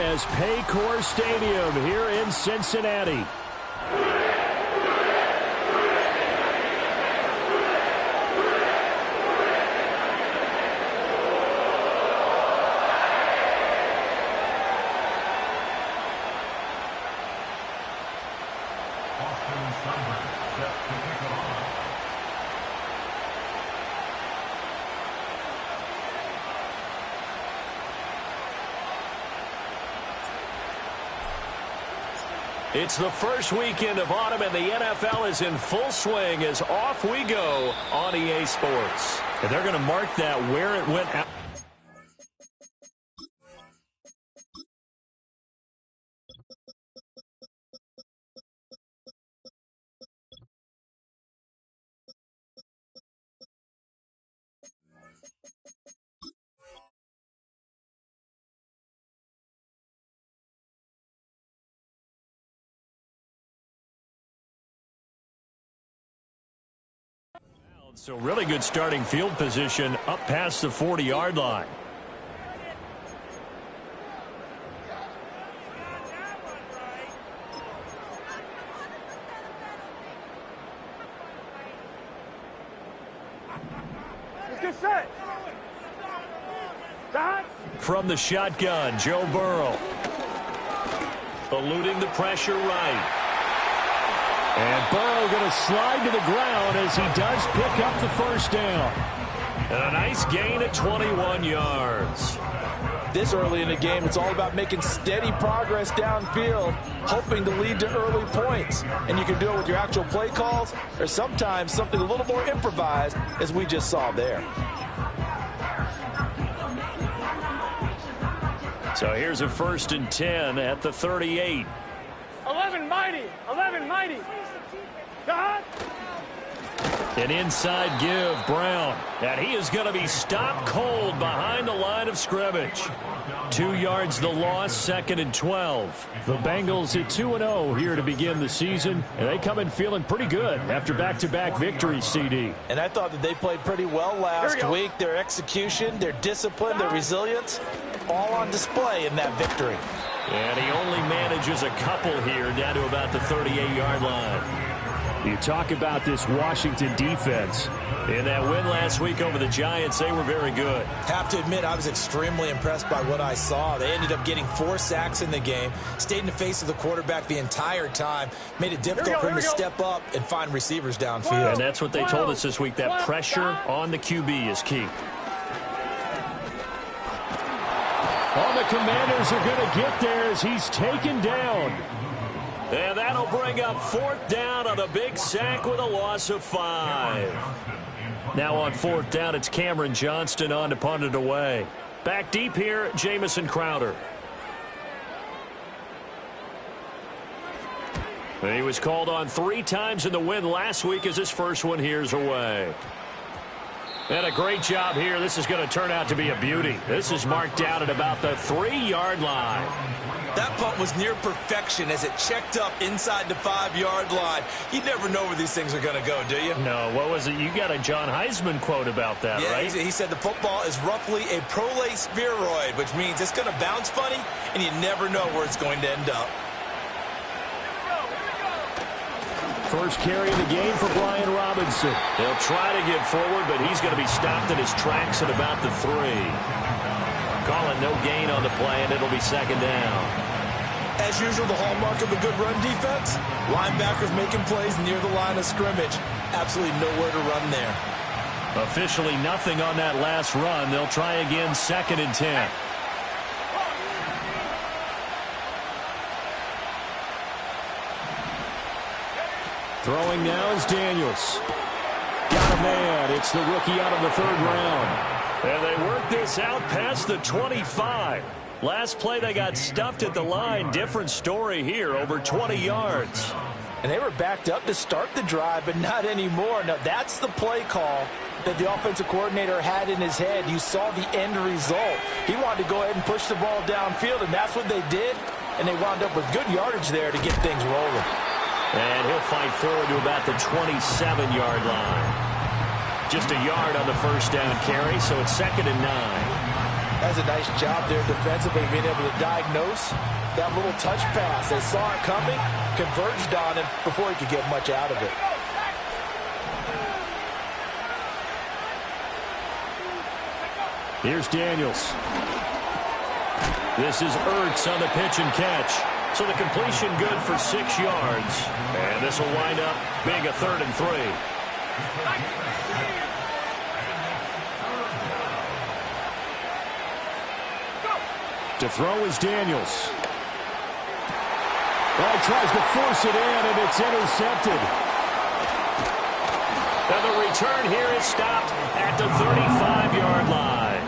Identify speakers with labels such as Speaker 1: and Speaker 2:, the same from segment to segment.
Speaker 1: as Paycor Stadium here in Cincinnati. It's the first weekend of autumn, and the NFL is in full swing as off we go on EA Sports. And they're going to mark that where it went out. So really good starting field position up past the 40-yard line.
Speaker 2: Let's get set.
Speaker 1: From the shotgun, Joe Burrow. Eluding the pressure right. And Burrow going to slide to the ground as he does pick up the first down. And a nice gain at 21 yards.
Speaker 3: This early in the game, it's all about making steady progress downfield, hoping to lead to early points. And you can do it with your actual play calls or sometimes something a little more improvised, as we just saw there.
Speaker 1: So here's a 1st and 10 at the 38.
Speaker 2: 11 mighty. 11 mighty. God.
Speaker 1: An inside give, Brown. And he is going to be stopped cold behind the line of scrimmage. 2 yards the loss, 2nd and 12. The Bengals at 2-0 here to begin the season. And they come in feeling pretty good after back-to-back victories, CD.
Speaker 3: And I thought that they played pretty well last week. Their execution, their discipline, their resilience, all on display in that victory.
Speaker 1: And he only manages a couple here down to about the 38-yard line. You talk about this Washington defense. In that win last week over the Giants, they were very good.
Speaker 4: Have to admit, I was extremely impressed by what I saw. They ended up getting 4 sacks in the game, stayed in the face of the quarterback the entire time, made it difficult for him to step up and find receivers downfield.
Speaker 1: And that's what they told us this week, that pressure on the QB is key. All the Commanders are going to get there as he's taken down. And that'll bring up 4th down on a big sack with a loss of 5. Now on 4th down, it's Cameron Johnston on to punt it away. Back deep here, Jamison Crowder. And he was called on 3 times in the win last week as his first one here's away. And a great job here. This is going to turn out to be a beauty. This is marked out at about the 3-yard line.
Speaker 4: That punt was near perfection as it checked up inside the 5-yard line. You never know where these things are going to go, do you?
Speaker 1: No, what was it? You got a John Heisman quote about that, right?
Speaker 4: He said the football is roughly a prolate spheroid, which means it's going to bounce funny, and you never know where it's going to end up.
Speaker 1: First carry of the game for Brian Robinson. They'll try to get forward, but he's going to be stopped in his tracks at about the 3. Calling no gain on the play, and it'll be 2nd down.
Speaker 4: As usual, the hallmark of a good run defense, linebackers making plays near the line of scrimmage. Absolutely nowhere to run there.
Speaker 1: Officially nothing on that last run. They'll try again, 2nd and 10. Throwing now is Daniels. Got a man. It's the rookie out of the 3rd round. And they work this out past the 25. Last play they got stuffed at the line. Different story here, over 20 yards.
Speaker 3: And they were backed up to start the drive, but not anymore. Now, that's the play call that the offensive coordinator had in his head. You saw the end result. He wanted to go ahead and push the ball downfield, and that's what they did. And they wound up with good yardage there to get things rolling.
Speaker 1: And he'll fight forward to about the 27-yard line. Just a yard on the first down carry, so it's 2nd and 9.
Speaker 3: That's a nice job there defensively, being able to diagnose that little touch pass. They saw it coming, converged on him before he could get much out of it.
Speaker 1: Here's Daniels. This is Ertz on the pitch and catch. So the completion good for 6 yards. And this will wind up being a 3rd and 3. To throw is Daniels. Well, he tries to force it in, and it's intercepted. And the return here is stopped at the 35-yard line.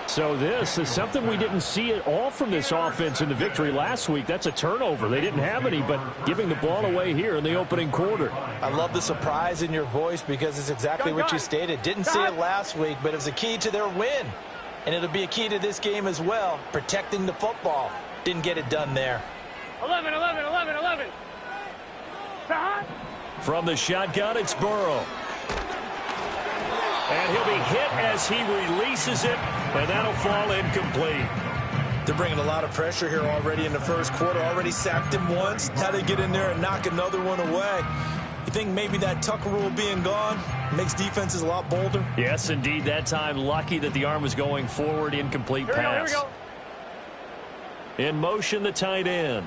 Speaker 1: So this is something we didn't see at all from this offense in the victory last week. That's a turnover. They didn't have any, but giving the ball away here in the opening quarter.
Speaker 3: I love the surprise in your voice because it's exactly what you stated. Didn't see it last week, but it was a key to their win. And it'll be a key to this game as well, protecting the football. Didn't get it done there.
Speaker 2: 11, 11, 11, 11.
Speaker 1: From the shotgun, it's Burrow. And he'll be hit as he releases it, and that'll fall incomplete.
Speaker 4: They're bringing a lot of pressure here already in the first quarter. Already sacked him once. How they get in there and knock another one away. You think maybe that Tucker rule being gone makes defenses a lot bolder?
Speaker 1: Yes, indeed. That time, lucky that the arm was going forward. Incomplete pass.
Speaker 2: Here we go.
Speaker 1: In motion, the tight end.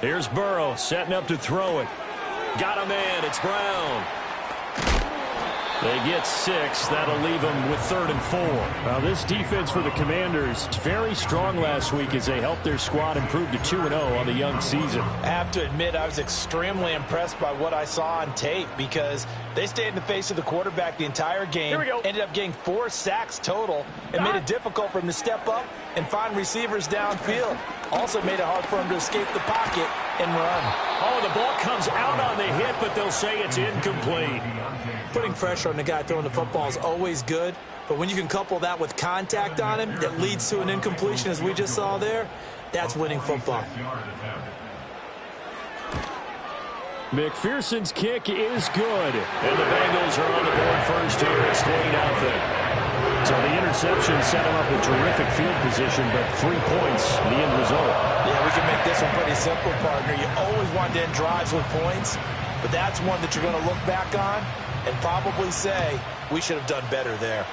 Speaker 1: Here's Burrow setting up to throw it. Got a man. It's Brown. They get 6. That'll leave them with 3rd and 4. Now, this defense for the Commanders, very strong last week as they helped their squad improve to 2-0 on the young season.
Speaker 3: I have to admit, I was extremely impressed by what I saw on tape because they stayed in the face of the quarterback the entire game, ended up getting 4 sacks total, and made it difficult for him to step up and find receivers downfield. Also made it hard for him to escape the pocket and run.
Speaker 1: Oh, the ball comes out on the hit, but they'll say it's incomplete.
Speaker 4: Putting pressure on the guy throwing the football is always good, but when you can couple that with contact on him that leads to an incompletion, as we just saw there, that's winning football.
Speaker 1: McPherson's kick is good, and the Bengals are on the board first here. It's 3-0. So the interception set him up with terrific field position, but 3 points, the end result.
Speaker 3: Yeah, we can make this one pretty simple, partner. You always want to end drives with points, but that's one that you're going to look back on and probably say, we should have done better there.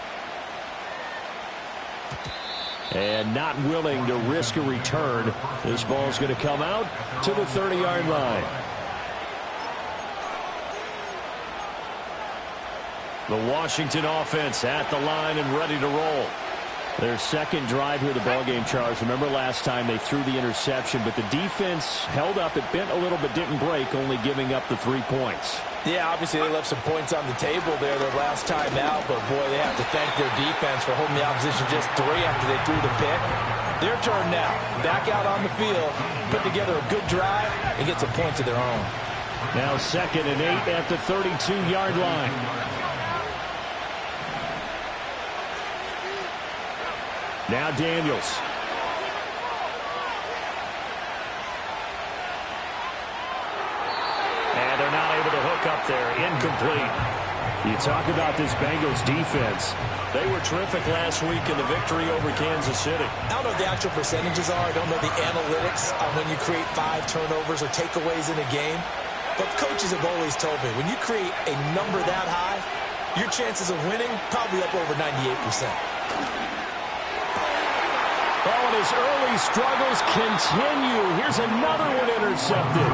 Speaker 1: And not willing to risk a return. This ball's going to come out to the 30-yard line. The Washington offense at the line and ready to roll. Their second drive here of the ballgame, Charles. Remember last time they threw the interception, but the defense held up. It bent a little but didn't break, only giving up the 3 points.
Speaker 3: Yeah, obviously they left some points on the table there their last time out, but boy, they have to thank their defense for holding the opposition just 3 after they threw the pick. Their turn now. Back out on the field, put together a good drive, and get some points of their own.
Speaker 1: Now 2nd and 8 at the 32-yard line. Now Daniels. And they're not able to hook up there. Incomplete. You talk about this Bengals defense. They were terrific last week in the victory over Kansas City.
Speaker 4: I don't know what the actual percentages are. I don't know the analytics on when you create 5 turnovers or takeaways in a game. But coaches have always told me, when you create a number that high, your chances of winning probably up over 98%.
Speaker 1: Oh, and his early struggles continue. Here's another one intercepted.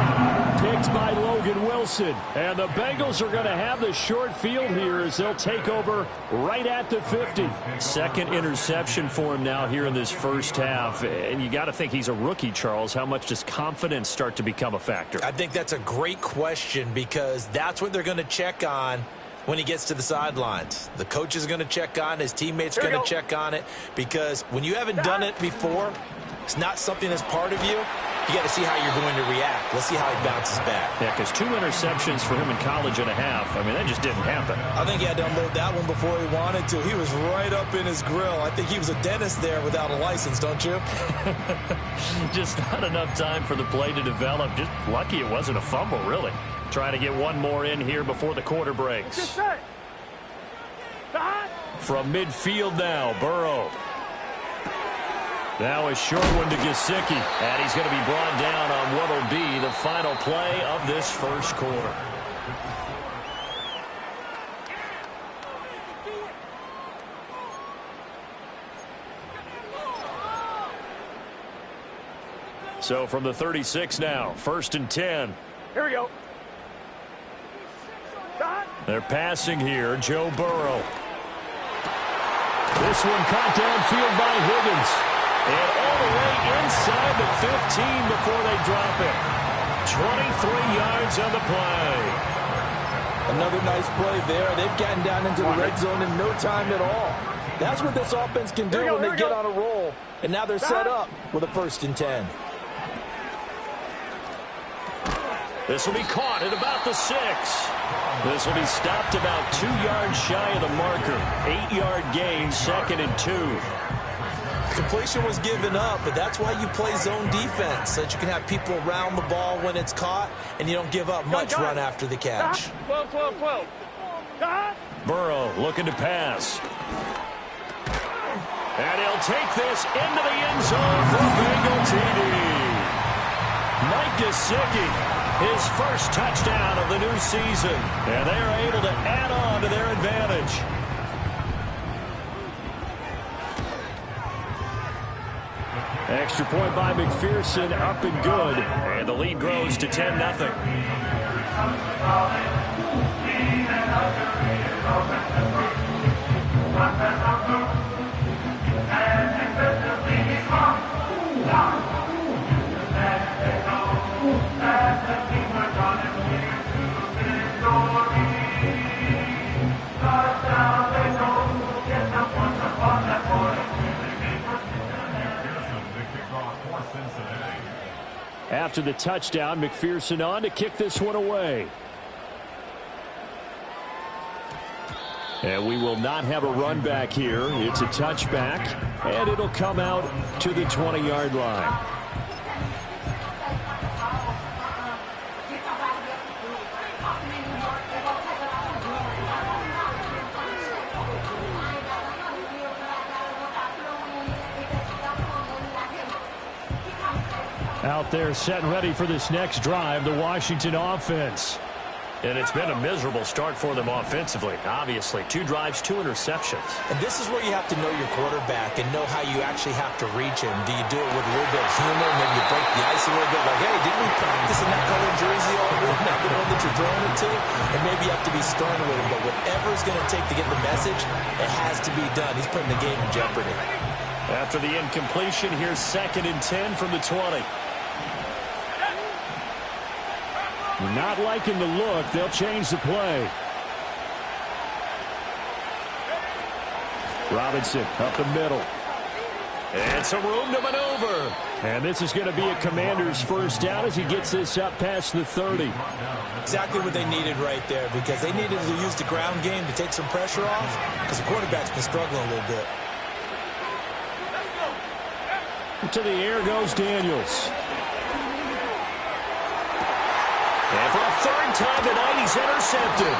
Speaker 1: Picked by Logan Wilson. And the Bengals are going to have the short field here as they'll take over right at the 50. Second interception for him now here in this first half. And you got to think he's a rookie, Charles. How much does confidence start to become a factor?
Speaker 4: I think that's a great question because that's what they're going to check on when he gets to the sidelines. The coach is going to check on, his teammates are going to check on it, because when you haven't done it before, it's not something that's part of you. You got to see how you're going to react. Let's see how he bounces back.
Speaker 1: Yeah, because 2 interceptions for him in college and a half. I mean, that just didn't happen.
Speaker 4: I think he had to unload that one before he wanted to. He was right up in his grill. I think he was a dentist there without a license, don't you?
Speaker 1: Just not enough time for the play to develop. Just lucky it wasn't a fumble, really. Trying to get one more in here before the quarter breaks. From midfield now, Burrow. Now a short one to Gesicki. And he's going to be brought down on what will be the final play of this first quarter. So from the 36 now, 1st and 10.
Speaker 2: Here we go.
Speaker 1: They're passing here, Joe Burrow. This one caught downfield by Higgins. And all the way inside the 15 before they drop it. 23 yards on the play.
Speaker 3: Another nice play there. They've gotten down into the red zone in no time at all. That's what this offense can do when they get on a roll. And now they're set up with a 1st and 10.
Speaker 1: This will be caught at about the 6. This will be stopped about 2 yards shy of the marker. 8-yard gain, 2nd and 2.
Speaker 4: Completion was given up, but that's why you play zone defense, so that you can have people around the ball when it's caught, and you don't give up much run after the catch.
Speaker 2: 12, 12, 12.
Speaker 1: Burrow looking to pass. And he'll take this into the end zone for a Bengal TD. Mike Gesicki. His first touchdown of the new season. And they are able to add on to their advantage. Extra point by McPherson, up and good. And the lead grows to 10-0. After the touchdown, McPherson on to kick this one away. And we will not have a run back here. It's a touchback, and it'll come out to the 20-yard line. Out there set and ready for this next drive, the Washington offense. And it's been a miserable start for them offensively, obviously. 2 drives, 2 interceptions.
Speaker 4: And this is where you have to know your quarterback and know how you actually have to reach him. Do you do it with a little bit of humor? Maybe you break the ice a little bit. Like, hey, didn't we practice in that colored jersey all week? Not the one that you're throwing it to? And maybe you have to be stern with him. But whatever it's going to take to get the message, it has to be done. He's putting the game in jeopardy.
Speaker 1: After the incompletion, here's 2nd and 10 from the 20. Not liking the look. They'll change the play. Robinson up the middle. And some room to maneuver. And this is going to be a Commander's first down as he gets this up past the 30.
Speaker 4: Exactly what they needed right there, because they needed to use the ground game to take some pressure off, because the quarterback's been struggling a little bit.
Speaker 1: To the air goes Daniels. And for a 3rd time tonight, he's intercepted.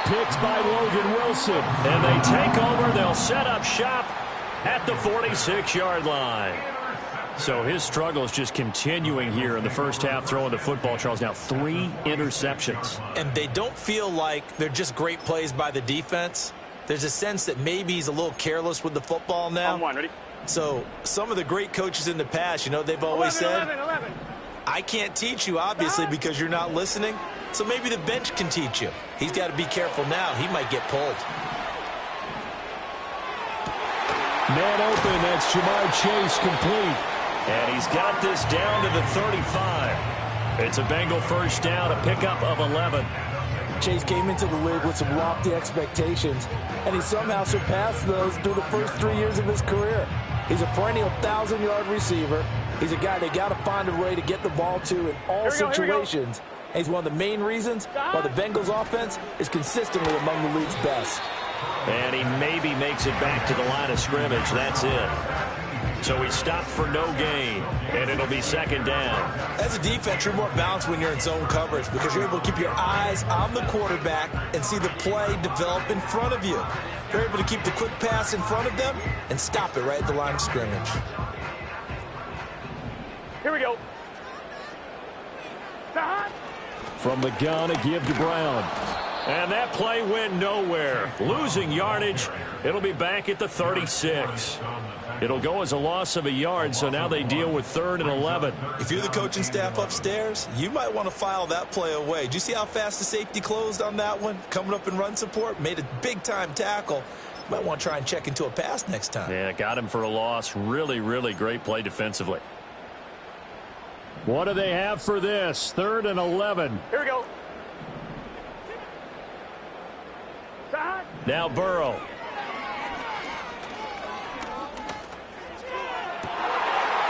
Speaker 1: Picked by Logan Wilson. And they take over. They'll set up shop at the 46-yard line. So his struggle is just continuing here in the first half, throwing the football. Charles, now 3 interceptions.
Speaker 4: And they don't feel like they're just great plays by the defense. There's a sense that maybe he's a little careless with the football now.
Speaker 2: On one, ready?
Speaker 4: So some of the great coaches in the past, you know, they've always said,
Speaker 2: 11.
Speaker 4: I can't teach you, obviously, because you're not listening. So maybe the bench can teach you. He's got to be careful now. He might get pulled.
Speaker 1: Man open. That's Jamar Chase complete. And he's got this down to the 35. It's a Bengal first down, a pickup of 11.
Speaker 3: Chase came into the league with some lofty expectations, and he somehow surpassed those through the first 3 years of his career. He's a perennial 1,000-yard receiver. He's a guy they got to find a way to get the ball to in all situations. And he's one of the main reasons why the Bengals offense is consistently among the league's best.
Speaker 1: And he maybe makes it back to the line of scrimmage. That's it. So he stopped for no gain, and it'll be 2nd down.
Speaker 4: As a defense, you're more balanced when you're in zone coverage because you're able to keep your eyes on the quarterback and see the play develop in front of you. You're able to keep the quick pass in front of them and stop it right at the line of scrimmage.
Speaker 2: Here we go.
Speaker 1: From the gun, a give to Brown. And that play went nowhere. Losing yardage. It'll be back at the 36. It'll go as a loss of a yard, so now they deal with 3rd and 11.
Speaker 4: If you're the coaching staff upstairs, you might want to file that play away. Did you see how fast the safety closed on that one? Coming up in run support, made a big-time tackle. Might want to try and check into a pass next time.
Speaker 1: Yeah, got him for a loss. Really, really great play defensively. What do they have for this? 3rd and 11.
Speaker 2: Here we go.
Speaker 1: Now Burrow.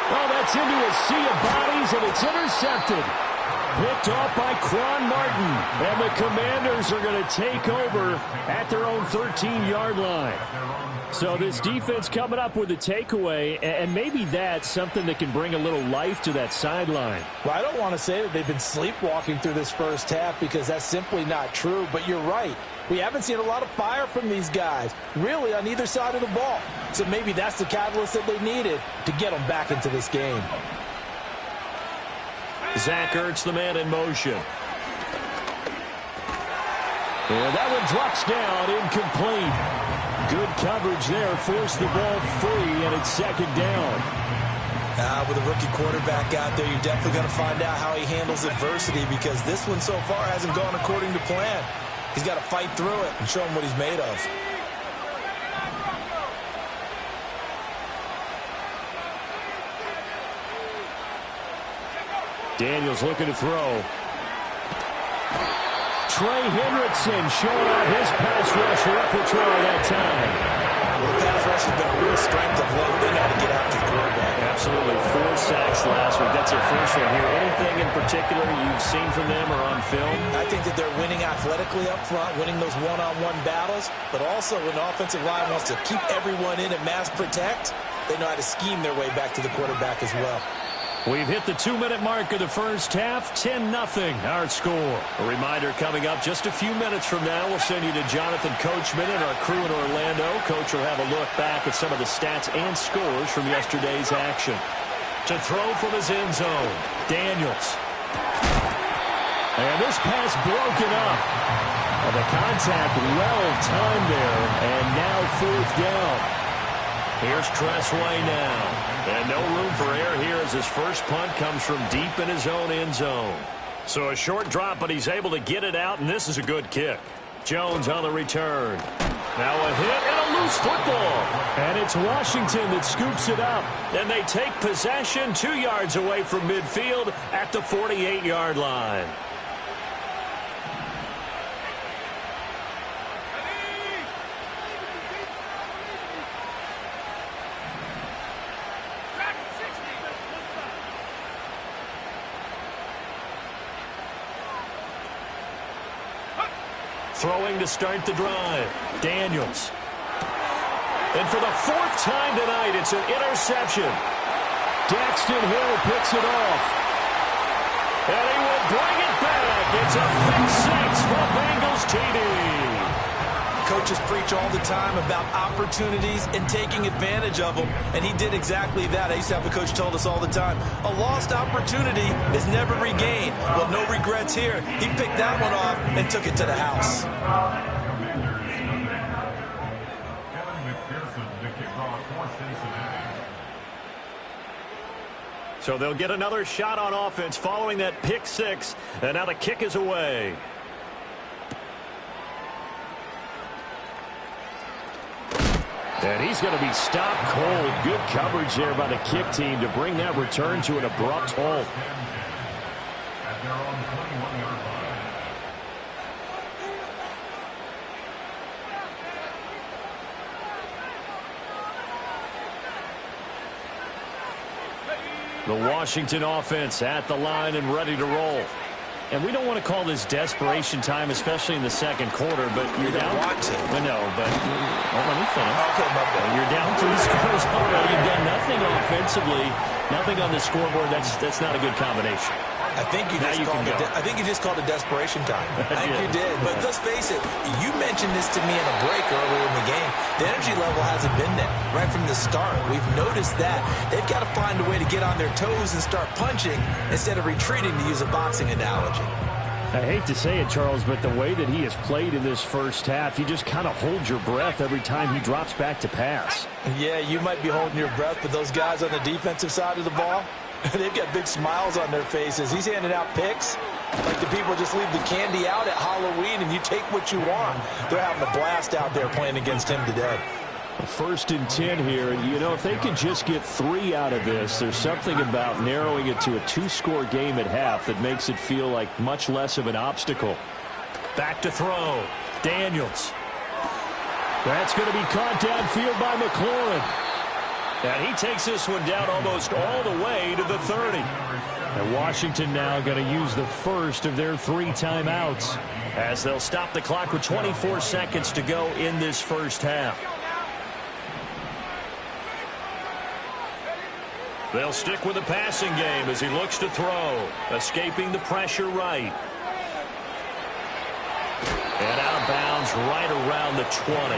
Speaker 1: Oh, that's into a sea of bodies, and it's intercepted. Picked off by Quan Martin. And the Commanders are going to take over at their own 13-yard line. So this defense coming up with a takeaway, and maybe that's something that can bring a little life to that sideline.
Speaker 3: Well, I don't want to say that they've been sleepwalking through this first half because that's simply not true, but you're right. We haven't seen a lot of fire from these guys, really, on either side of the ball. So maybe that's the catalyst that they needed to get them back into this game.
Speaker 1: Zach Ertz, the man in motion. And that one drops down, incomplete. Good coverage there, forced the ball free, and it's 2nd down.
Speaker 4: With a rookie quarterback out there, you're definitely going to find out how he handles adversity because this one so far hasn't gone according to plan. He's got to fight through it and show him what he's made of.
Speaker 1: Daniels looking to throw. Trey Hendrickson showing off his pass rush repertoire that time.
Speaker 4: Well, the pass rush has been a real strength of late. They got to get after the quarterback.
Speaker 1: Absolutely. 4 sacks last week. That's their first one here. Anything in particular you've seen from them or on film?
Speaker 4: I think that they're winning athletically up front, winning those one-on-one battles, but also when the offensive line wants to keep everyone in and mass protect, they know how to scheme their way back to the quarterback as well.
Speaker 1: We've hit the 2-minute mark of the first half. 10-0 our score. A reminder coming up just a few minutes from now. We'll send you to Jonathan Coachman and our crew in Orlando. Coach will have a look back at some of the stats and scores from yesterday's action. To throw from his end zone, Daniels. And this pass broken up. Well, the contact well timed there, and now 4th down. Here's Tressway now. And no room for error here as his first punt comes from deep in his own end zone. So a short drop, but he's able to get it out, and this is a good kick. Jones on the return. Now a hit and a loose football. And it's Washington that scoops it up. And they take possession 2 yards away from midfield at the 48-yard line. Throwing to start the drive. Daniels. And for the 4th time tonight, it's an interception. Daxton Hill picks it off. And he will bring it back. It's a pick 6 for Bengals TD.
Speaker 4: Coaches preach all the time about opportunities and taking advantage of them, and he did exactly that. I used to have a coach told us all the time, a lost opportunity is never regained. Well, no regrets here. He picked that one off and took it to the house.
Speaker 1: So they'll get another shot on offense following that pick 6, and now the kick is away. And he's going to be stopped cold. Good coverage there by the kick team to bring that return to an abrupt halt. The Washington offense at the line and ready to roll. And we don't want to call this desperation time, especially in the second quarter, but you're down. No, but let me finish.
Speaker 4: Okay,
Speaker 1: you're down 3 scores already. You've done nothing offensively, nothing on the scoreboard. That's not a good combination.
Speaker 4: I think you just called it desperation time. I think you did. But let's face it, you mentioned this to me in a break earlier in the game. The energy level hasn't been there right from the start. We've noticed that. They've got to find a way to get on their toes and start punching instead of retreating, to use a boxing analogy.
Speaker 1: I hate to say it, Charles, but the way that he has played in this first half, you just kind of hold your breath every time he drops back to pass.
Speaker 3: Yeah, you might be holding your breath, but those guys on the defensive side of the ball, they've got big smiles on their faces. He's handing out picks like the people just leave the candy out at Halloween and you take what you want. They're having a blast out there playing against him today.
Speaker 1: 1st and 10 here, and you know, if they can just get 3 out of this, there's something about narrowing it to a 2-score game at half that makes it feel like much less of an obstacle. Back to throw. Daniels. That's going to be caught downfield by McLaurin. And he takes this one down almost all the way to the 30. And Washington now going to use the first of their 3 timeouts as they'll stop the clock with 24 seconds to go in this first half. They'll stick with the passing game as he looks to throw. Escaping the pressure right. And out of bounds right around the 20.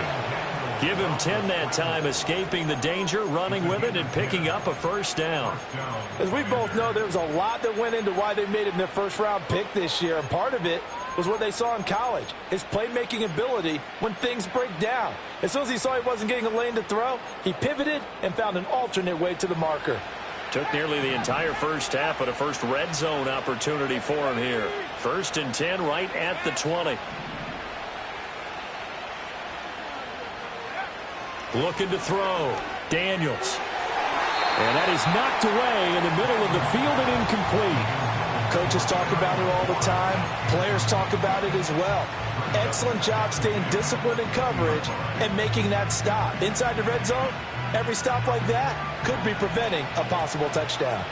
Speaker 1: Give him 10 that time, escaping the danger, running with it, and picking up a first down.
Speaker 3: As we both know, there was a lot that went into why they made him their first-round pick this year, and part of it was what they saw in college, his playmaking ability when things break down. As soon as he saw he wasn't getting a lane to throw, he pivoted and found an alternate way to the marker.
Speaker 1: Took nearly the entire first half, but a first red zone opportunity for him here. 1st and 10 right at the 20. Looking to throw. Daniels. And that is knocked away in the middle of the field and incomplete.
Speaker 3: Coaches talk about it all the time. Players talk about it as well. Excellent job staying disciplined in coverage and making that stop. Inside the red zone, every stop like that could be preventing a possible touchdown.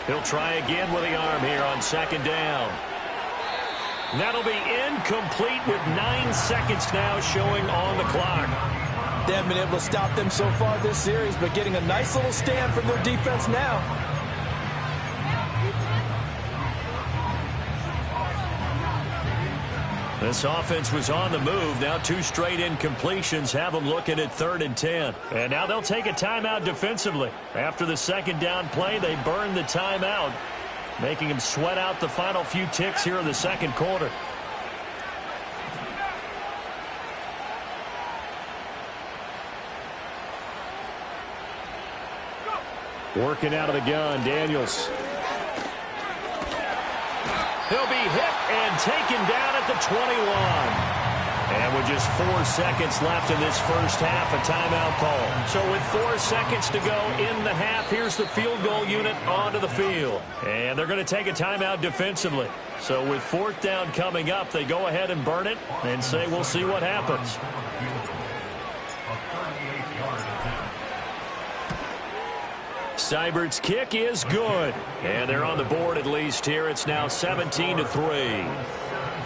Speaker 1: He'll try again with the arm here on 2nd down. That'll be incomplete with 9 seconds now showing on the clock.
Speaker 3: They haven't been able to stop them so far this series, but getting a nice little stand from their defense now.
Speaker 1: This offense was on the move. Now 2 straight incompletions have them looking at 3rd and 10. And now they'll take a timeout defensively. After the 2nd down play, they burn the timeout, making them sweat out the final few ticks here in the 2nd quarter. Working out of the gun, Daniels. He'll be hit and taken down at the 21. And with just 4 seconds left in this first half, a timeout call. So with 4 seconds to go in the half, here's the field goal unit onto the field. And they're going to take a timeout defensively. So with 4th down coming up, they go ahead and burn it and say we'll see what happens. Seibert's kick is good. And they're on the board at least here. It's now 17-3.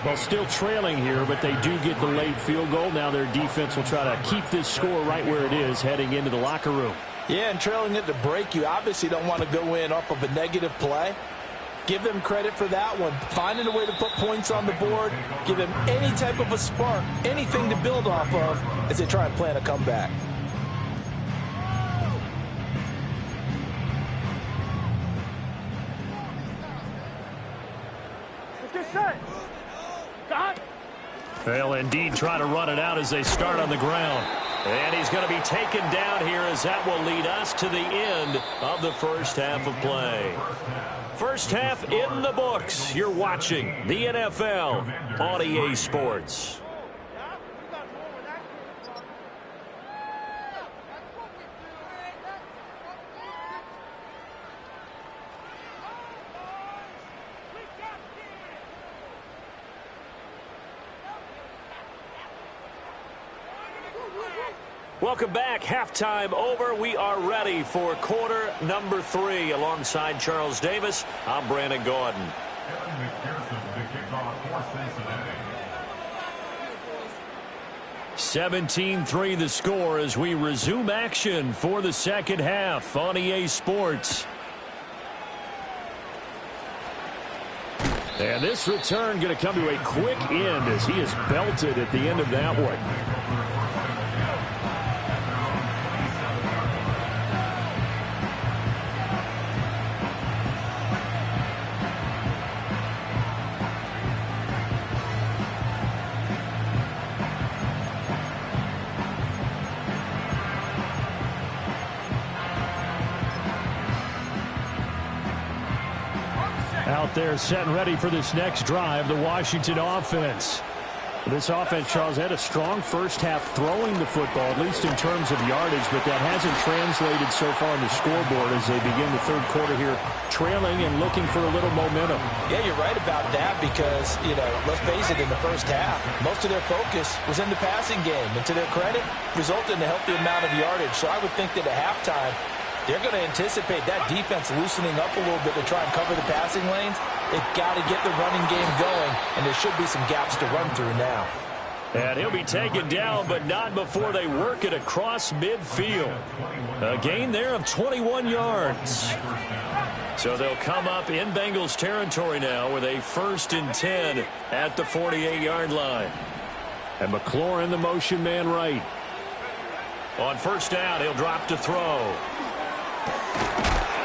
Speaker 1: Well, still trailing here, but they do get the late field goal. Now their defense will try to keep this score right where it is heading into the locker room.
Speaker 3: Yeah, and trailing at the break, you obviously don't want to go in off of a negative play. Give them credit for that one. Finding a way to put points on the board. Give them any type of a spark, anything to build off of as they try and plan a comeback.
Speaker 1: They'll indeed try to run it out as they start on the ground. And he's going to be taken down here as that will lead us to the end of the first half of play. First half in the books. You're watching the NFL on EA Sports. Welcome back. Halftime over. We are ready for quarter number 3. Alongside Charles Davis, I'm Brandon Gordon. 17-3 the score as we resume action for the second half on EA Sports. And this return going to come to a quick end as he is belted at the end of that one. Out there set and ready for this next drive, the Washington offense. This offense, Charles, had a strong first half throwing the football, at least in terms of yardage, but that hasn't translated so far on the scoreboard as they begin the third quarter here, trailing and looking for a little momentum.
Speaker 3: Yeah, you're right about that because, let's face it, in the first half, most of their focus was in the passing game. And to their credit, resulted in a healthy amount of yardage. So I would think that at halftime, they're going to anticipate that defense loosening up a little bit to try and cover the passing lanes. They've got to get the running game going, and there should be some gaps to run through now.
Speaker 1: And he'll be taken down, but not before they work it across midfield. A gain there of 21 yards. So they'll come up in Bengals territory now with a 1st and 10 at the 48-yard line. And McLaurin, the motion man right. On first down, he'll drop to throw.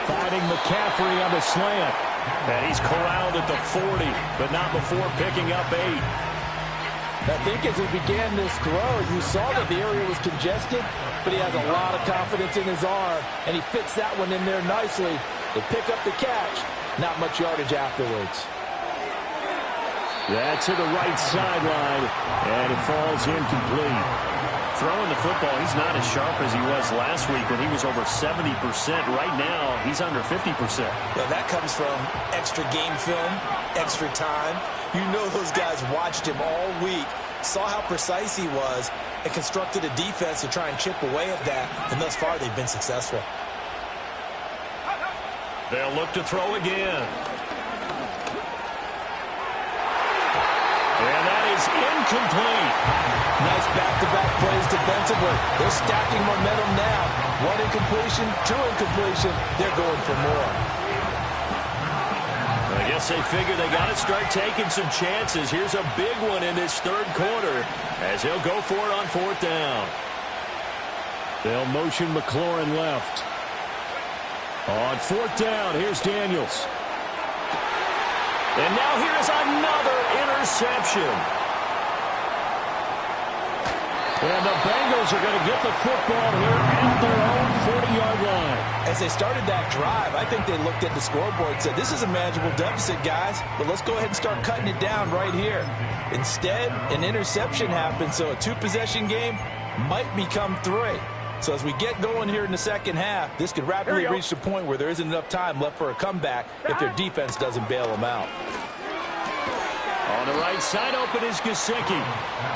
Speaker 1: Finding McCaffrey on the slant. And he's corralled at the 40, but not before picking up 8.
Speaker 3: I think as he began this throw, you saw that the area was congested, but he has a lot of confidence in his arm, and he fits that one in there nicely. They pick up the catch. Not much yardage afterwards.
Speaker 1: That's to the right sideline, and it falls incomplete. Throwing the football, he's not as sharp as he was last week when he was over 70%. Right now, he's under 50%.
Speaker 4: Well, that comes from extra game film, extra time. You know those guys watched him all week, saw how precise he was, and constructed a defense to try and chip away at that. And thus far, they've been successful.
Speaker 1: They'll look to throw again. And that is incomplete.
Speaker 3: Nice back-to-back plays defensively. They're stacking momentum now. 1 incompletion, 2 incompletion. They're going for more.
Speaker 1: I guess they figure they got to start taking some chances. Here's a big one in this third quarter as he'll go for it on 4th down. They'll motion McLaurin left. On 4th down, here's Daniels. And now here's another interception. And the Bengals are going to get the football here at their own 40-yard line.
Speaker 3: As they started that drive, I think they looked at the scoreboard and said, this is a manageable deficit, guys, but let's go ahead and start cutting it down right here. Instead, an interception happened, so a 2-possession game might become 3. So as we get going here in the second half, this could rapidly reach the point where there isn't enough time left for a comeback if their defense doesn't bail them out.
Speaker 1: On the right side, open is Gesicki.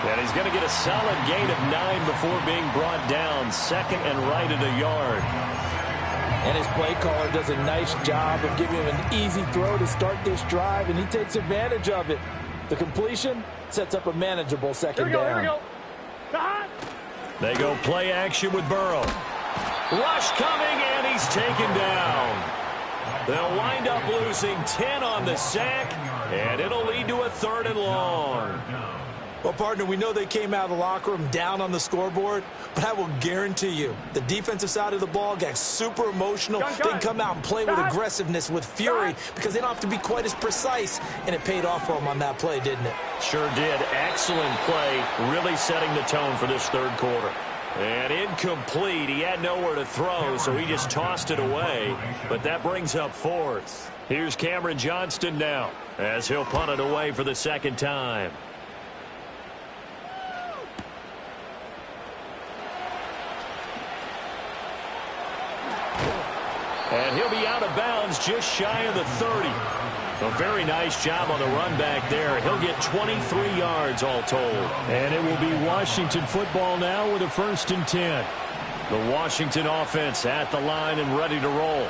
Speaker 1: And he's going to get a solid gain of 9 before being brought down. 2nd and right at a yard.
Speaker 3: And his play caller does a nice job of giving him an easy throw to start this drive, and he takes advantage of it. The completion sets up a manageable second down.
Speaker 2: Here we go.
Speaker 1: They go play action with Burrow. Rush coming, and he's taken down. They'll wind up losing 10 on the sack, and it'll lead to a 3rd and long.
Speaker 4: Well, partner, we know they came out of the locker room down on the scoreboard, but I will guarantee you the defensive side of the ball got super emotional. They can come out and play with aggressiveness, with fury, because they don't have to be quite as precise, and it paid off for them on that play, didn't it?
Speaker 1: Sure did. Excellent play, really setting the tone for this third quarter. And incomplete. He had nowhere to throw, so he just tossed it away. But that brings up 4th. Here's Cameron Johnston now as he'll punt it away for the 2nd time. And he'll be out of bounds just shy of the 30. A very nice job on the run back there. He'll get 23 yards all told. And it will be Washington football now with a 1st and 10. The Washington offense at the line and ready to roll.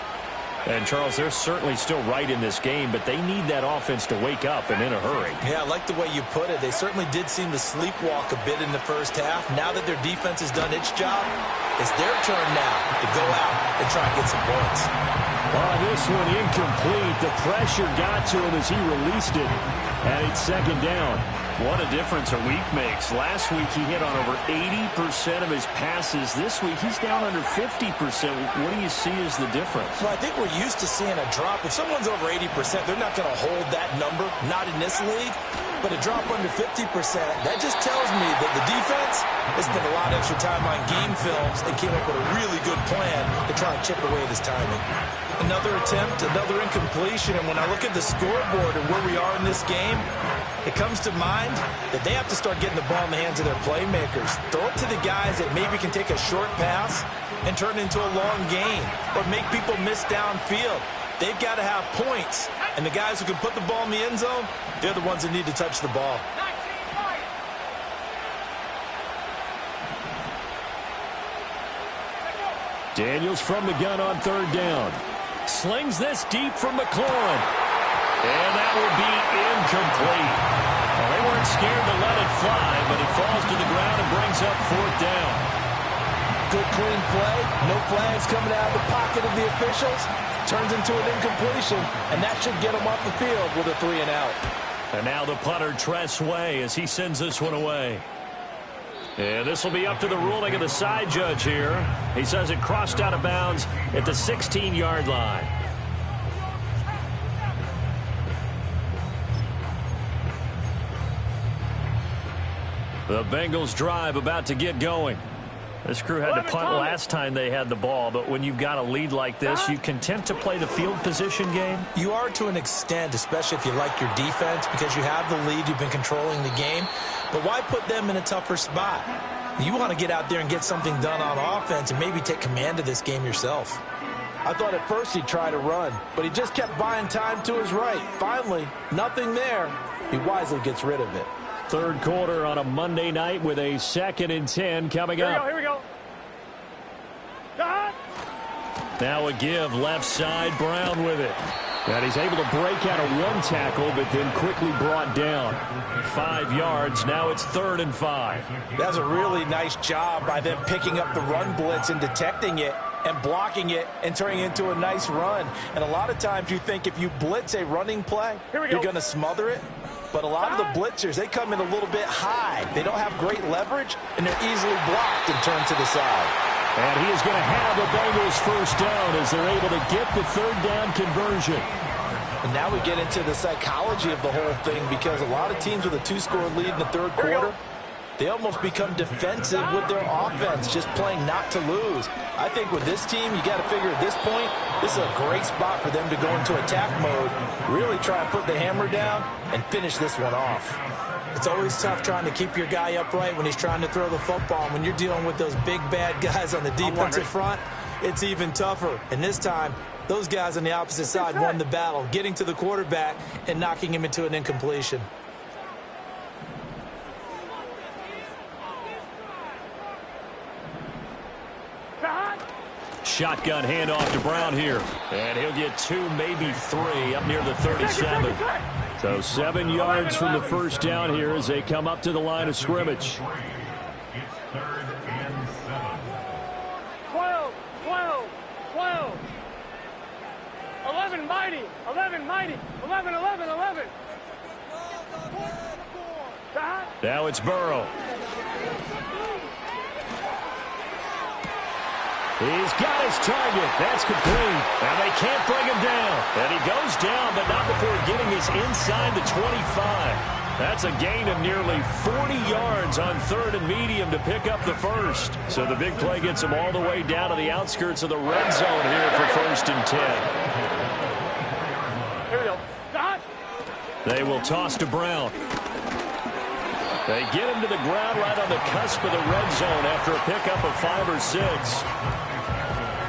Speaker 1: And, Charles, they're certainly still right in this game, but they need that offense to wake up and in a hurry.
Speaker 4: Yeah, I like the way you put it. They certainly did seem to sleepwalk a bit in the first half. Now that their defense has done its job, it's their turn now to go out and try and get some points.
Speaker 1: This one incomplete. The pressure got to him as he released it, and it's second down. What a difference a week makes. Last week he hit on over 80% of his passes. This week he's down under 50%. What do you see as the difference?
Speaker 4: Well, I think we're used to seeing a drop. If someone's over 80%, they're not going to hold that number, not in this league. But a drop under 50%, that just tells me that the defense has spent a lot of extra time on game films and came up with a really good plan to try and chip away this timing. Another attempt, another incompletion, and when I look at the scoreboard and where we are in this game, it comes to mind that they have to start getting the ball in the hands of their playmakers. Throw it to the guys that maybe can take a short pass and turn it into a long gain or make people miss downfield. They've got to have points, and the guys who can put the ball in the end zone, they're the ones that need to touch the ball.
Speaker 1: Daniels from the gun on third down. Slings this deep from McLaurin. And that will be incomplete. Well, they weren't scared to let it fly, but it falls to the ground and brings up fourth down.
Speaker 3: Good clean play. No flags coming out of the pocket of the officials. Turns into an incompletion, and that should get them off the field with a 3-and-out.
Speaker 1: And now the punter, Tress Way, as he sends this one away. And this will be up to the ruling of the side judge here. He says it crossed out of bounds at the 16-yard line. The Bengals drive about to get going. This crew had to punt last time they had the ball, but when you've got a lead like this, you content to play the field position game?
Speaker 4: You are to an extent, especially if you like your defense, because you have the lead, you've been controlling the game. But why put them in a tougher spot? You want to get out there and get something done on offense and maybe take command of this game yourself.
Speaker 3: I thought at first he'd try to run, but he just kept buying time to his right. Finally, nothing there. He wisely gets rid of it.
Speaker 1: Third quarter on a Monday night with a 2nd and 10 coming up.
Speaker 2: Here we go.
Speaker 1: Now a give left side, Brown with it. And he's able to break out of one tackle, but then quickly brought down. 5 yards. Now it's 3rd and 5.
Speaker 3: That's a really nice job by them picking up the run blitz and detecting it and blocking it and turning it into a nice run. And a lot of times you think if you blitz a running play, you're going to smother it. But a lot of the blitzers, they come in a little bit high. They don't have great leverage, and they're easily blocked and turned to the side.
Speaker 1: And he is going to have the Bengals first down as they're able to get the 3rd down conversion.
Speaker 3: And now we get into the psychology of the whole thing, because a lot of teams with a 2-score lead in the third quarter, they almost become defensive with their offense, just playing not to lose. I think with this team, you got to figure at this point, this is a great spot for them to go into attack mode, really try and put the hammer down and finish this one off.
Speaker 4: It's always tough trying to keep your guy upright when he's trying to throw the football. And when you're dealing with those big, bad guys on the defensive front, it's even tougher. And this time, those guys on the opposite side won the battle, getting to the quarterback and knocking him into an incompletion.
Speaker 1: Shotgun handoff to Brown here. And he'll get 2, maybe 3 up near the 37. So 7 yards from the first down here as they come up to the line of scrimmage.
Speaker 2: 12, 12, 12. 11 mighty, 11 mighty, 11, 11, 11.
Speaker 1: Now it's Burrow. He's got his target. That's complete. And they can't bring him down. And he goes down, but not before getting his inside the 25. That's a gain of nearly 40 yards on 3rd and medium to pick up the first. So the big play gets him all the way down to the outskirts of the red zone here for 1st and 10.
Speaker 2: Here we go.
Speaker 1: They will toss to Brown. They get him to the ground right on the cusp of the red zone after a pickup of 5 or 6.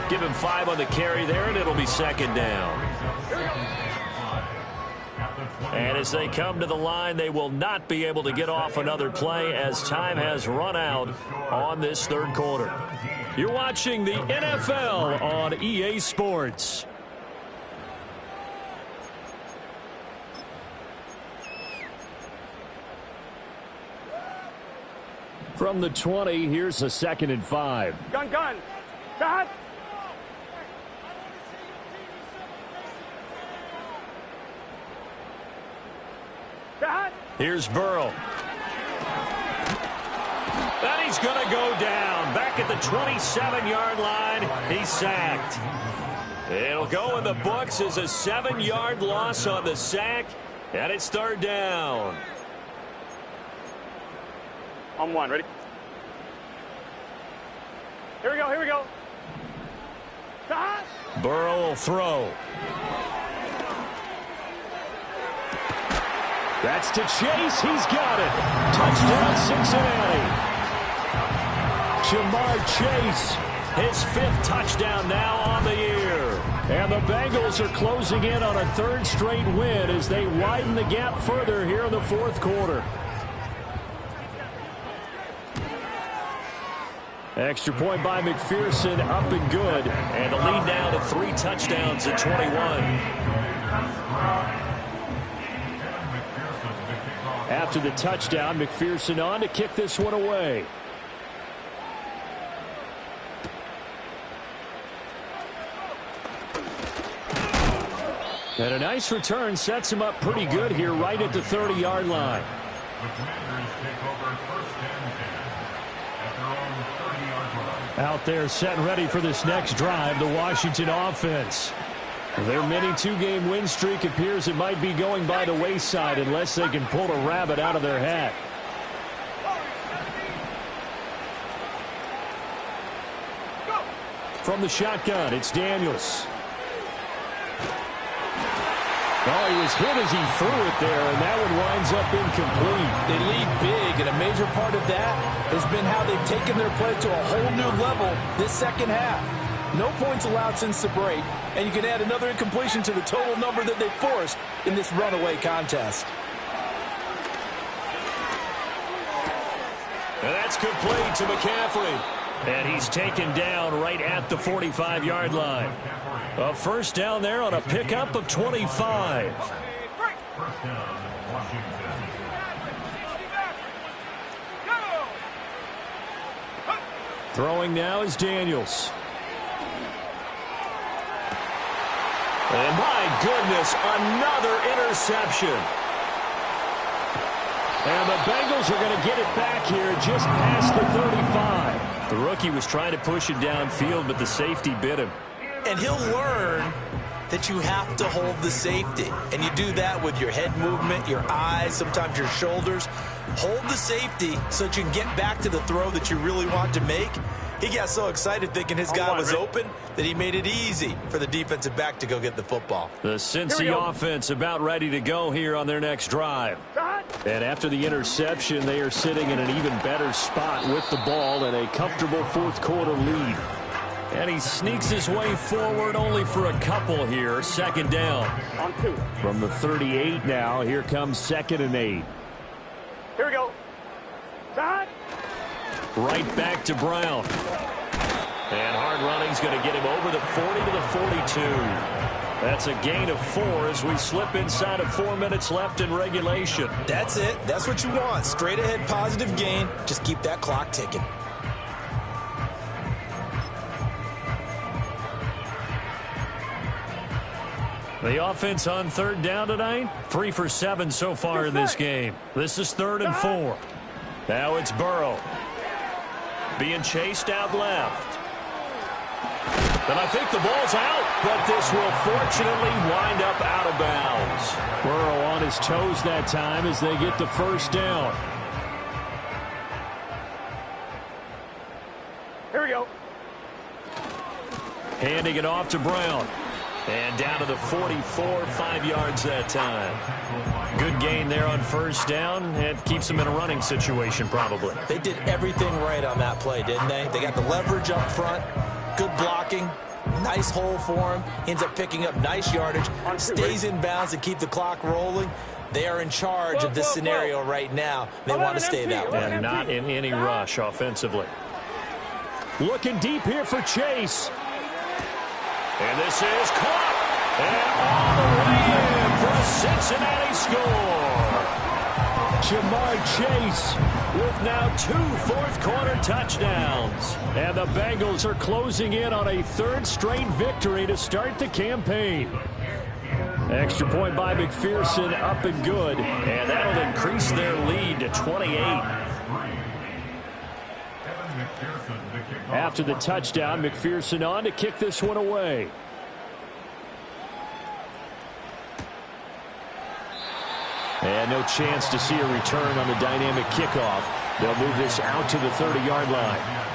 Speaker 1: Give him 5 on the carry there, and it'll be 2nd down. And as they come to the line, they will not be able to get off another play as time has run out on this 3rd quarter. You're watching the NFL on EA Sports. From the 20, here's a 2nd and 5.
Speaker 2: Gun. Dot. Dot.
Speaker 1: Here's Burrow. And he's going to go down. Back at the 27-yard line, he's sacked. It'll go in the books as a 7-yard loss on the sack, and it's 3rd down.
Speaker 2: On 1, ready? Here we go. Dot.
Speaker 1: Burrow will throw. That's to Chase. He's got it. Touchdown, Cincinnati. Jamar Chase, his 5th touchdown now on the year. And the Bengals are closing in on a 3rd straight win as they widen the gap further here in the 4th quarter. Extra point by McPherson, up and good. And the lead now to 3 touchdowns at 21. After the touchdown, McPherson on to kick this one away. And a nice return sets him up pretty good here right at the 30-yard line. Out there set and ready for this next drive, the Washington offense. Their mini 2-game win streak appears it might be going by the wayside unless they can pull a rabbit out of their hat. From the shotgun, it's Daniels. Oh, he was hit as he threw it there, and that one winds up incomplete.
Speaker 3: They lead big, and a major part of that has been how they've taken their play to a whole new level this second half. No points allowed since the break, and you can add another incompletion to the total number that they forced in this runaway contest.
Speaker 1: And that's complete to McCaffrey. And he's taken down right at the 45-yard line. A 1st down there on a pickup of 25. Throwing now is Daniels. And my goodness, another interception. And the Bengals are going to get it back here just past the 35. The rookie was trying to push it downfield, but the safety bit him.
Speaker 4: And he'll learn that you have to hold the safety. And you do that with your head movement, your eyes, sometimes your shoulders. Hold the safety so that you can get back to the throw that you really want to make. He got so excited thinking his guy was open that he made it easy for the defensive back to go get the football.
Speaker 1: The Cincy offense about ready to go here on their next drive. And after the interception, they are sitting in an even better spot with the ball and a comfortable 4th quarter lead. And he sneaks his way forward only for a couple here. 2nd down.
Speaker 2: On 2.
Speaker 1: From the 38 now, here comes 2nd and 8.
Speaker 2: Here we go. Dot.
Speaker 1: Right back to Brown. And hard running's going to get him over the 40 to the 42. That's a gain of 4 as we slip inside of 4 minutes left in regulation.
Speaker 4: That's it. That's what you want. Straight ahead positive gain. Just keep that clock ticking.
Speaker 1: The offense on 3rd down tonight, 3 for 7 so far in this game. This is 3rd and 4. Now it's Burrow. Being chased out left. And I think the ball's out, but this will fortunately wind up out of bounds. Burrow on his toes that time as they get the 1st down.
Speaker 2: Here we go.
Speaker 1: Handing it off to Brown. And down to the 44, 5 yards that time. Good gain there on 1st down. And keeps them in a running situation probably.
Speaker 4: They did everything right on that play, didn't they? They got the leverage up front. Good blocking. Nice hole for him. Ends up picking up nice yardage. Stays in bounds and keep the clock rolling. They are in charge of this scenario right now. They want to stay that way.
Speaker 1: And not in any rush offensively. Looking deep here for Chase. And this is caught. And all the way in for a Cincinnati score. Jamar Chase with now 2 fourth-quarter touchdowns. And the Bengals are closing in on a 3rd straight victory to start the campaign. Extra point by McPherson, up and good. And that'll increase their lead to 28. After the touchdown, McPherson on to kick this one away. And no chance to see a return on the dynamic kickoff. They'll move this out to the 30-yard line.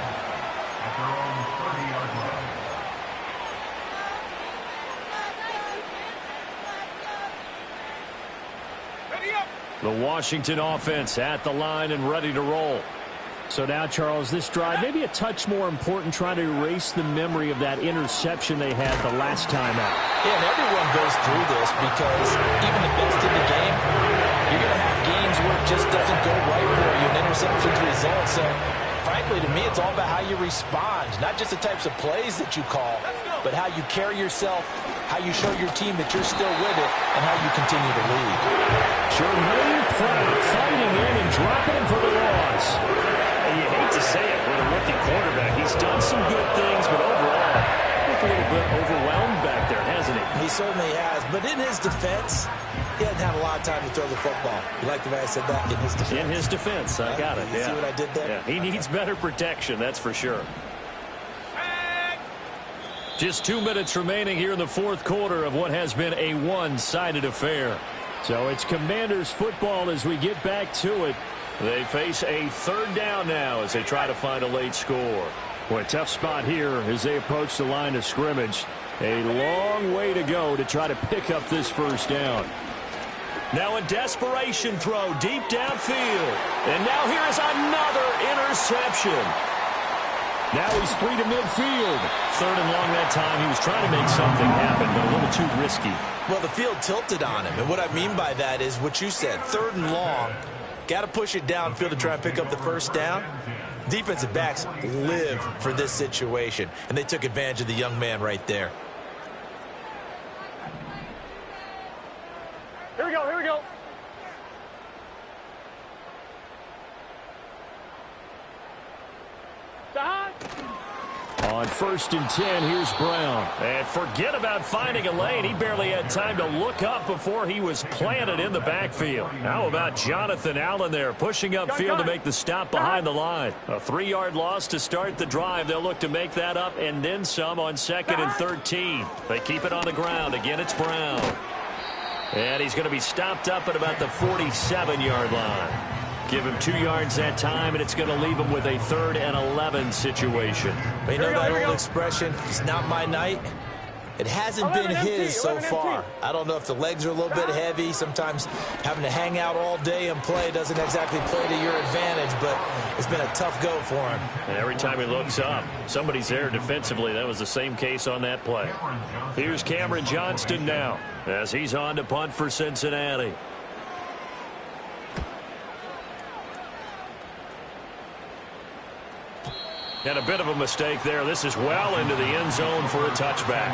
Speaker 1: The Washington offense at the line and ready to roll. So now, Charles, this drive maybe a touch more important, trying to erase the memory of that interception they had the last time out.
Speaker 3: Yeah, and everyone goes through this because even the best in the game, you're going to have games where it just doesn't go right for you, and interceptions result. So, frankly, to me, it's all about how you respond, not just the types of plays that you call, but how you carry yourself, how you show your team that you're still with it, and how you continue to lead.
Speaker 1: Jermaine Pratt fighting in and dropping him for the loss. And you hate to say it, with a rookie quarterback, he's done some good things, but overall, look a little bit overwhelmed back there, hasn't he?
Speaker 4: He certainly has, but in his defense, he hasn't had a lot of time to throw the football. You like the way I said that? In his defense.
Speaker 1: In his defense, I got it.
Speaker 4: You see what I did there?
Speaker 1: Yeah, he needs better protection, that's for sure. Just 2 minutes remaining here in the 4th quarter of what has been a one-sided affair. So it's Commanders football as we get back to it. They face a 3rd down now as they try to find a late score. Well, a tough spot here as they approach the line of scrimmage. A long way to go to try to pick up this 1st down. Now a desperation throw deep downfield. And now here is another interception. Now he's 3 to midfield. 3rd and long that time. He was trying to make something happen, but a little too risky.
Speaker 4: Well, the field tilted on him, and what I mean by that is what you said, 3rd and long. Got to push it downfield to try and pick up the 1st down. Defensive backs live for this situation, and they took advantage of the young man right there.
Speaker 2: Here we go, here we go.
Speaker 1: On 1st and 10, here's Brown. And forget about finding a lane. He barely had time to look up before he was planted in the backfield. How about Jonathan Allen there pushing upfield to make the stop behind the line. A 3-yard loss to start the drive. They'll look to make that up and then some on 2nd and 13. They keep it on the ground. Again, it's Brown. And he's going to be stopped up at about the 47-yard line. Give him 2 yards that time, and it's going to leave him with a 3rd and 11 situation.
Speaker 4: You know that old expression, it's not my night? It hasn't been his so far. I don't know if the legs are a little bit heavy. Sometimes having to hang out all day and play doesn't exactly play to your advantage, but it's been a tough go for him.
Speaker 1: And every time he looks up, somebody's there defensively. That was the same case on that play. Here's Cameron Johnston now as he's on to punt for Cincinnati. And a bit of a mistake there. This is well into the end zone for a touchback.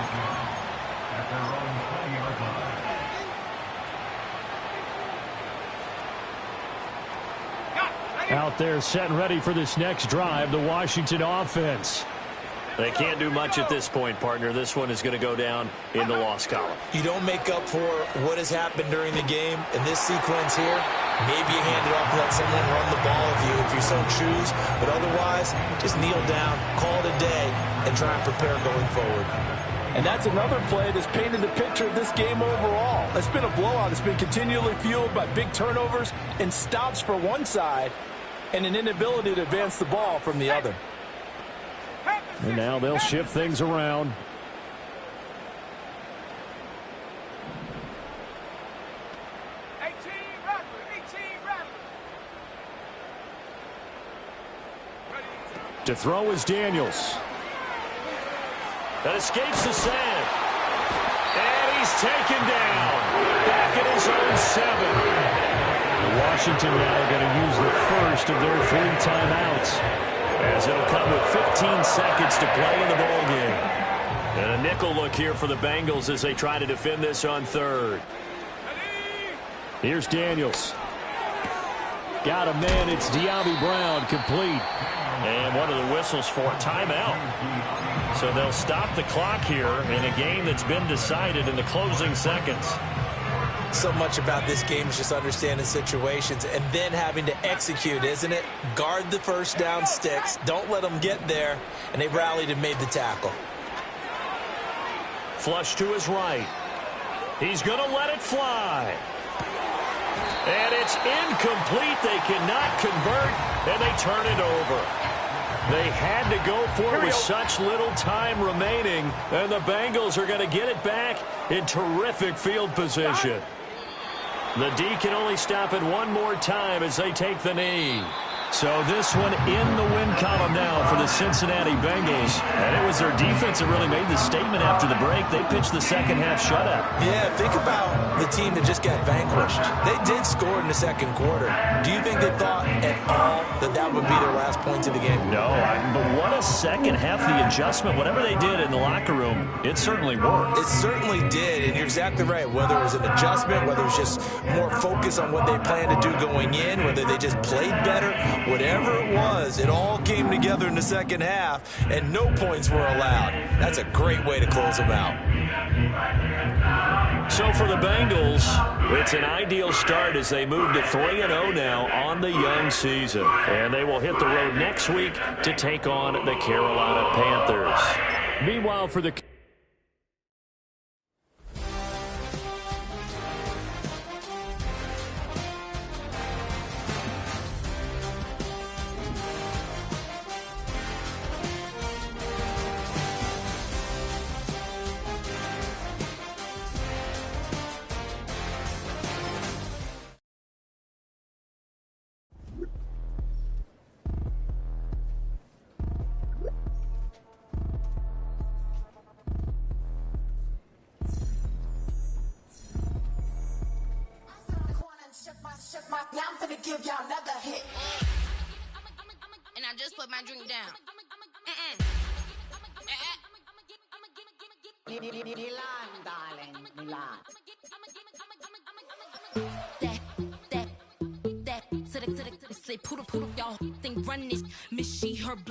Speaker 1: Out there set and ready for this next drive, the Washington offense. They can't do much at this point, partner. This one is going to go down in the loss column.
Speaker 4: You don't make up for what has happened during the game in this sequence here. Maybe you hand it off and let someone run the ball if you so choose. But otherwise, just kneel down, call it a day, and try and prepare going forward.
Speaker 3: And that's another play that's painted the picture of this game overall. It's been a blowout. It's been continually fueled by big turnovers and stops for one side and an inability to advance the ball from the other.
Speaker 1: And now they'll shift things around. To throw is Daniels. That escapes the sand. And he's taken down. Back at his own 7. Washington now going to use the first of their 3 timeouts, as it'll come with 15 seconds to play in the ball game. And a nickel look here for the Bengals as they try to defend this on 3rd. Here's Daniels. Got a man. It's De'Ami Brown, complete. And one of the whistles for a timeout. So they'll stop the clock here in a game that's been decided in the closing seconds.
Speaker 4: So much about this game is just understanding situations and then having to execute, isn't it? Guard the first down sticks. Don't let them get there. And they rallied and made the tackle.
Speaker 1: Flush to his right. He's going to let it fly. And it's incomplete. They cannot convert, and they turn it over. They had to go for it with such little time remaining, and the Bengals are going to get it back in terrific field position. The D can only stop it one more time as they take the knee. So this one in the win column now for the Cincinnati Bengals. And it was their defense that really made the statement after the break. They pitched the second half shutout.
Speaker 4: Yeah, think about the team that just got vanquished. They did score in the second quarter. Do you think they thought at all that that would be their last points of the game?
Speaker 1: No, but what a second half, the adjustment. Whatever they did in the locker room, it certainly worked.
Speaker 4: It certainly did, and you're exactly right. Whether it was an adjustment, whether it was just more focus on what they planned to do going in, whether they just played better, whatever it was, it all came together in the second half, and no points were allowed. That's a great way to close them out.
Speaker 1: So for the Bengals, it's an ideal start as they move to 3-0 now on the young season. And they will hit the road next week to take on the Carolina Panthers. Meanwhile, for the
Speaker 5: Yeah, I'm finna give y'all another hit. And I just put my drink down. Milan, darling, Milan. That, say poodle, y'all think run this. Miss she, her black.